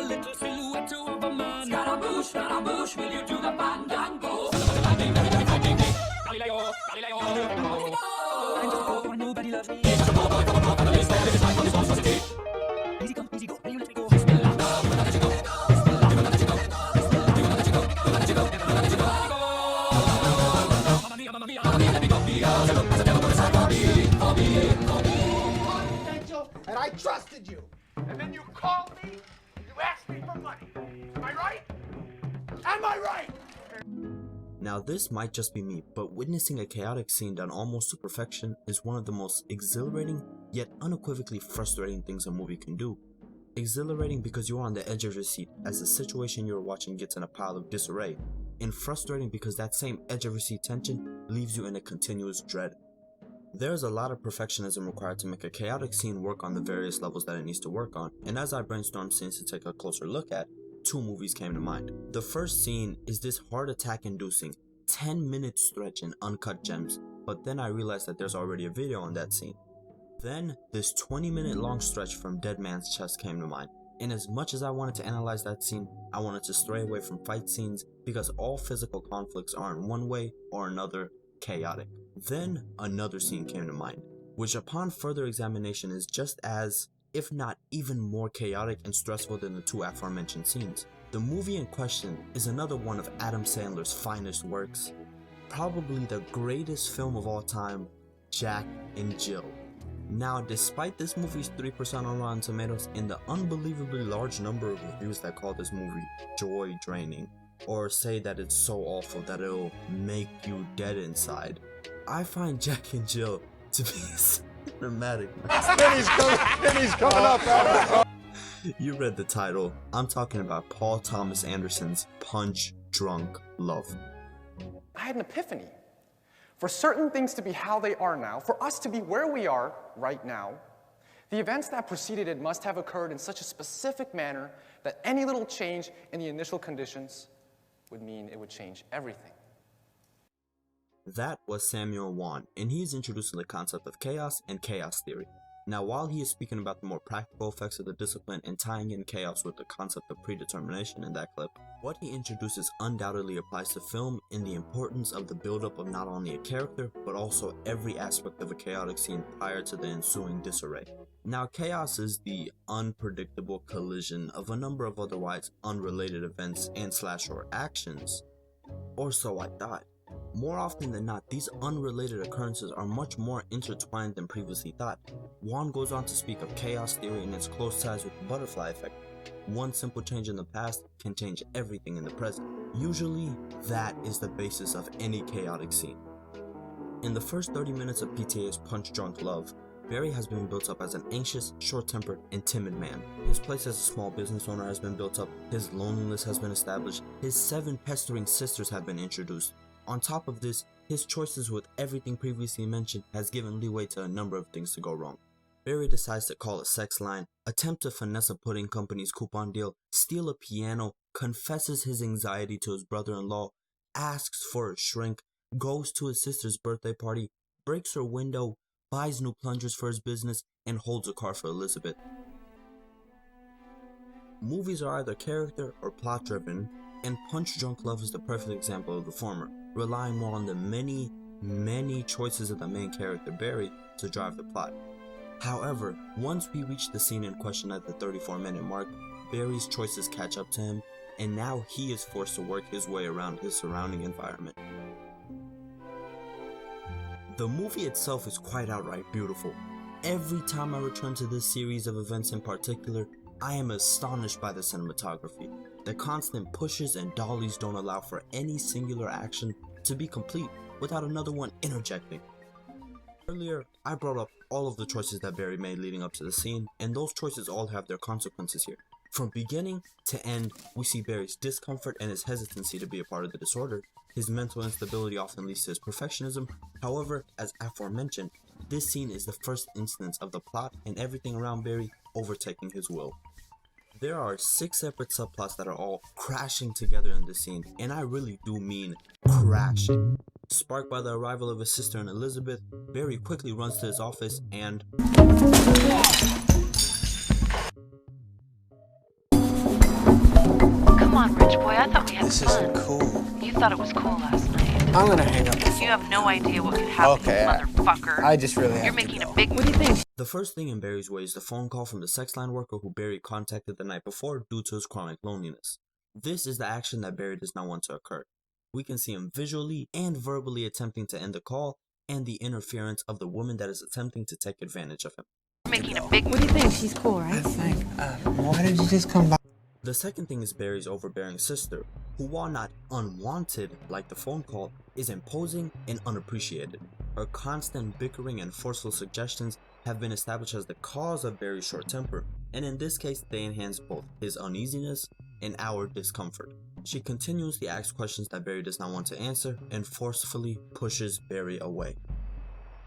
little silhouette of a man. Scaramouche, will you do the fandango? Galileo, Galileo, I'm just a poor boy, nobody loves me. He's just a poor boy from a poor family, so this is life on this monstrosity. Easy come, easy go, will you let me go? Bismillah, never let you go. Bismillah, never let you go. Bismillah, never let you go. Never let you go, never let you go. Mamma mia, mamma mia, mamma mia, let me go. Beelzebub has a devil put aside for me, for me, for me. Angel, and I trusted you. And then you called me, you asked me for money. Am I right? Am I right? Now this might just be me, but witnessing a chaotic scene done almost to perfection is one of the most exhilarating yet unequivocally frustrating things a movie can do. Exhilarating because you're on the edge of your seat as the situation you're watching gets in a pile of disarray, and frustrating because that same edge of your seat tension leaves you in a continuous dread. There's a lot of perfectionism required to make a chaotic scene work on the various levels that it needs to work on, and as I brainstormed scenes to take a closer look at, two movies came to mind. The first scene is this heart attack inducing 10-minute stretch in uncut gems, but then I realized that there's already a video on that scene. Then this 20-minute long stretch from Dead Man's Chest came to mind, and as much as I wanted to analyze that scene, I wanted to stray away from fight scenes because all physical conflicts are in one way or another chaotic. Then another scene came to mind, which upon further examination is just as, if not even more chaotic and stressful than the two aforementioned scenes. The movie in question is another one of Adam Sandler's finest works, probably the greatest film of all time, Jack and Jill. Now, despite this movie's 3% on Rotten Tomatoes and the unbelievably large number of reviews that call this movie joy draining, or say that it's so awful that it'll make you dead inside, I find Jack and Jill to be cinematic. Penny's coming up, Adam. You read the title. I'm talking about Paul Thomas Anderson's Punch Drunk Love. I had an epiphany. For certain things to be how they are now, for us to be where we are right now, the events that preceded it must have occurred in such a specific manner that any little change in the initial conditions would mean it would change everything. That was Samuel Wan, and he is introducing the concept of chaos and chaos theory. Now, while he is speaking about the more practical effects of the discipline and tying in chaos with the concept of predetermination in that clip, what he introduces undoubtedly applies to film in the importance of the buildup of not only a character, but also every aspect of a chaotic scene prior to the ensuing disarray. Now, chaos is the unpredictable collision of a number of otherwise unrelated events and / actions, or so I thought. More often than not, these unrelated occurrences are much more intertwined than previously thought. Wan goes on to speak of chaos theory and its close ties with the butterfly effect. One simple change in the past can change everything in the present. Usually, that is the basis of any chaotic scene. In the first 30 minutes of PTA's Punch Drunk Love, Barry has been built up as an anxious, short-tempered, and timid man. His place as a small business owner has been built up, his loneliness has been established, his 7 pestering sisters have been introduced. On top of this, his choices with everything previously mentioned has given leeway to a number of things to go wrong. Barry decides to call a sex line, attempt to finesse a pudding company's coupon deal, steal a piano, confesses his anxiety to his brother-in-law, asks for a shrink, goes to his sister's birthday party, breaks her window, buys new plungers for his business, and holds a car for Elizabeth. Movies are either character or plot driven, and Punch Drunk Love is the perfect example of the former, relying more on the many choices of the main character Barry to drive the plot. However, once we reach the scene in question at the 34-minute mark, Barry's choices catch up to him, and now he is forced to work his way around his surrounding environment. The movie itself is quite outright beautiful. Every time I return to this series of events in particular, I am astonished by the cinematography. The constant pushes and dollies don't allow for any singular action to be complete without another one interjecting. Earlier, I brought up all of the choices that Barry made leading up to the scene, and those choices all have their consequences here. From beginning to end, we see Barry's discomfort and his hesitancy to be a part of the disorder. His mental instability often leads to his perfectionism. However, as aforementioned, this scene is the first instance of the plot and everything around Barry overtaking his will. There are 6 separate subplots that are all crashing together in this scene, and I really do mean crashing. Sparked by the arrival of his sister and Elizabeth, Barry quickly runs to his office and on, rich boy. I thought we had This fun. isn't cool. You thought it was cool last night. I'm gonna hang up the phone. You have no idea what could happen, Okay, you motherfucker. I just really have You're to making go. a big. What do you think? The first thing in Barry's way is the phone call from the sex line worker who Barry contacted the night before due to his chronic loneliness. This is the action that Barry does not want to occur. We can see him visually and verbally attempting to end the call, and the interference of the woman that is attempting to take advantage of him. You're making a big. What do you think? She's cool, I right? think, why did you just come by? The second thing is Barry's overbearing sister, who while not unwanted like the phone call, is imposing and unappreciated. Her constant bickering and forceful suggestions have been established as the cause of Barry's short temper, and in this case they enhance both his uneasiness and our discomfort. She continuously asks questions that Barry does not want to answer and forcefully pushes Barry away.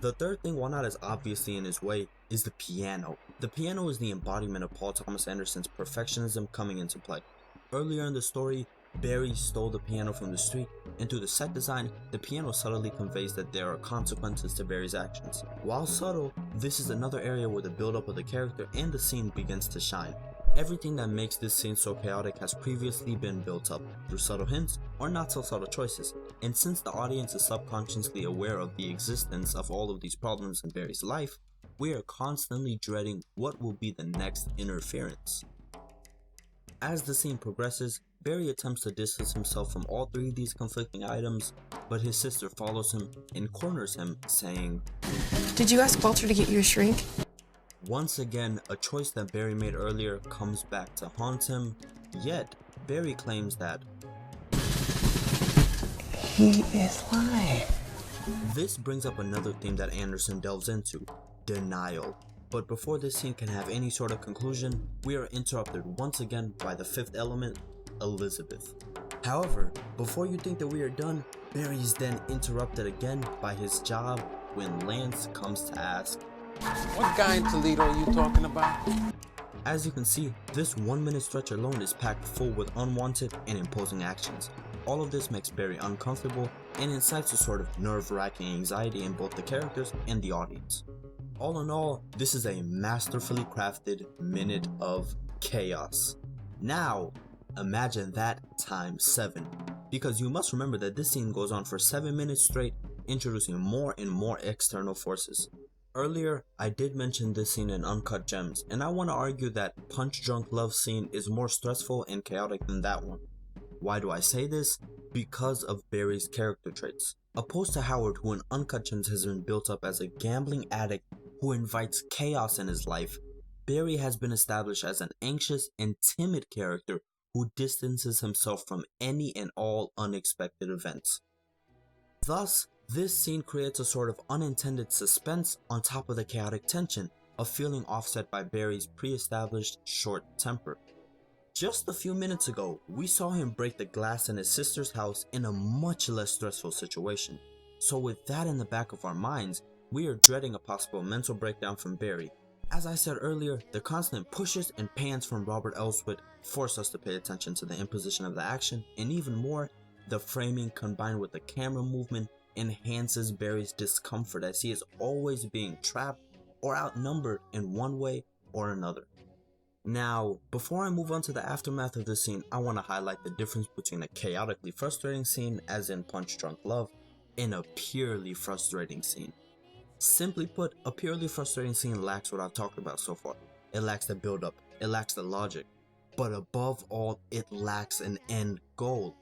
The third thing, while not as obviously in his way, is the piano. The piano is the embodiment of Paul Thomas Anderson's perfectionism coming into play. Earlier in the story, Barry stole the piano from the street, and through the set design, the piano subtly conveys that there are consequences to Barry's actions. While subtle, this is another area where the build-up of the character and the scene begins to shine. Everything that makes this scene so chaotic has previously been built up through subtle hints or not so subtle choices, and since the audience is subconsciously aware of the existence of all of these problems in Barry's life, we are constantly dreading what will be the next interference. As the scene progresses, Barry attempts to distance himself from all three of these conflicting items, but his sister follows him and corners him, saying, Did you ask Walter to get you a shrink? once again, a choice that Barry made earlier comes back to haunt him, yet Barry claims that He is lying. this brings up another theme that Anderson delves into, denial. But before this scene can have any sort of conclusion, we are interrupted once again by the fifth element, Elizabeth. However, before you think that we are done, Barry is then interrupted again by his job when Lance comes to ask, What guy in Toledo are you talking about? As you can see, this 1 minute stretch alone is packed full with unwanted and imposing actions. All of this makes Barry uncomfortable and incites a sort of nerve-wracking anxiety in both the characters and the audience. All in all, this is a masterfully crafted minute of chaos. Now, imagine that times 7, because you must remember that this scene goes on for 7 minutes straight, introducing more and more external forces. Earlier, I did mention this scene in Uncut Gems, and I want to argue that Punch Drunk Love scene is more stressful and chaotic than that one. Why do I say this? Because of Barry's character traits. Opposed to Howard, who in Uncut Gems has been built up as a gambling addict who invites chaos in his life, Barry has been established as an anxious and timid character who distances himself from any and all unexpected events. Thus, this scene creates a sort of unintended suspense on top of the chaotic tension, a feeling offset by Barry's pre-established short temper. Just a few minutes ago, we saw him break the glass in his sister's house in a much less stressful situation. So with that in the back of our minds, we are dreading a possible mental breakdown from Barry. As I said earlier, the constant pushes and pans from Robert Elswit force us to pay attention to the imposition of the action, and even more, the framing combined with the camera movement enhances Barry's discomfort as he is always being trapped or outnumbered in one way or another. Now, before I move on to the aftermath of this scene, I want to highlight the difference between a chaotically frustrating scene, as in Punch Drunk Love, and a purely frustrating scene. Simply put, a purely frustrating scene lacks what I've talked about so far. It lacks the build-up, it lacks the logic, but above all, it lacks an end goal.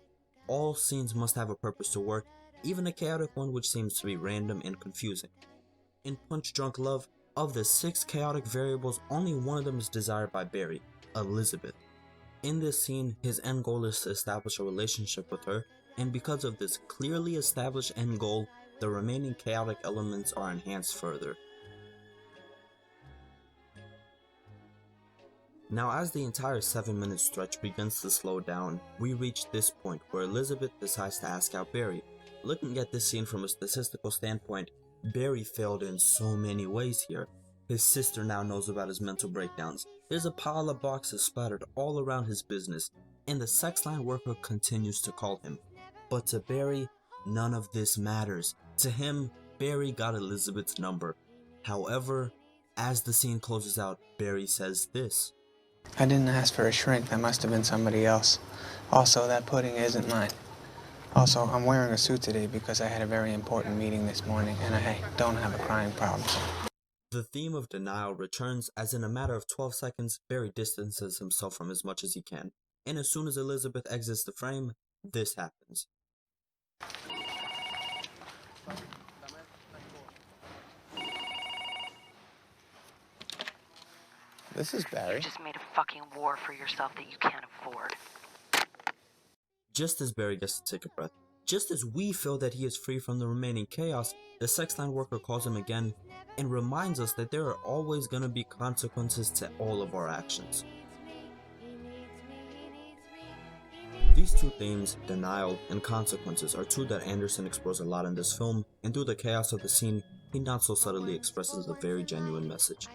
All scenes must have a purpose to work, even a chaotic one which seems to be random and confusing. In Punch Drunk Love, of the 6 chaotic variables, only one of them is desired by Barry, Elizabeth. In this scene, his end goal is to establish a relationship with her, and because of this clearly established end goal, the remaining chaotic elements are enhanced further. Now, as the entire 7-minute stretch begins to slow down, we reach this point where Elizabeth decides to ask out Barry. Looking at this scene from a statistical standpoint, Barry failed in so many ways here. His sister now knows about his mental breakdowns. There's a pile of boxes splattered all around his business, and the sex line worker continues to call him. But to Barry, none of this matters. To him, Barry got Elizabeth's number. However, as the scene closes out, Barry says this. I didn't ask for a shrink. That must have been somebody else. Also, that pudding isn't mine. Also, I'm wearing a suit today because I had a very important meeting this morning and I don't have a crying problem. The theme of denial returns as in a matter of 12 seconds, Barry distances himself from as much as he can. And as soon as Elizabeth exits the frame, this happens. This is Barry. You just made a fucking war for yourself that you can't afford. Just as Barry gets to take a breath, just as we feel that he is free from the remaining chaos, the sex line worker calls him again and reminds us that there are always going to be consequences to all of our actions. These two themes, denial and consequences, are two that Anderson explores a lot in this film, and through the chaos of the scene, he not so subtly expresses a very genuine message.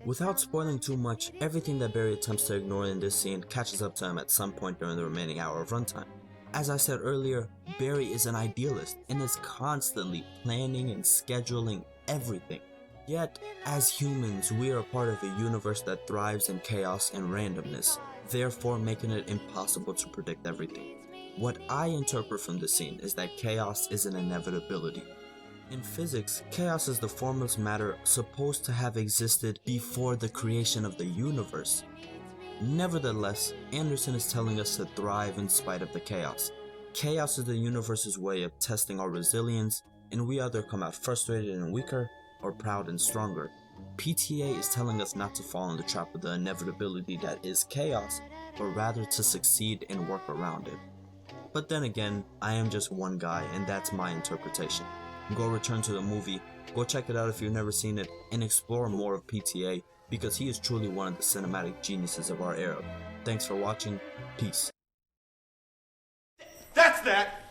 Without spoiling too much, everything that Barry attempts to ignore in this scene catches up to him at some point during the remaining hour of runtime. As I said earlier, Barry is an idealist and is constantly planning and scheduling everything. Yet, as humans, we are a part of a universe that thrives in chaos and randomness, therefore making it impossible to predict everything. What I interpret from the scene is that chaos is an inevitability. In physics, chaos is the formless matter supposed to have existed before the creation of the universe. Nevertheless, Anderson is telling us to thrive in spite of the chaos. Chaos is the universe's way of testing our resilience, and we either come out frustrated and weaker, or proud and stronger. PTA is telling us not to fall in the trap of the inevitability that is chaos, but rather to succeed and work around it. But then again, I am just one guy, and that's my interpretation. Go return to the movie, go check it out if you've never seen it, and explore more of PTA, because he is truly one of the cinematic geniuses of our era. Thanks for watching, peace. That's that!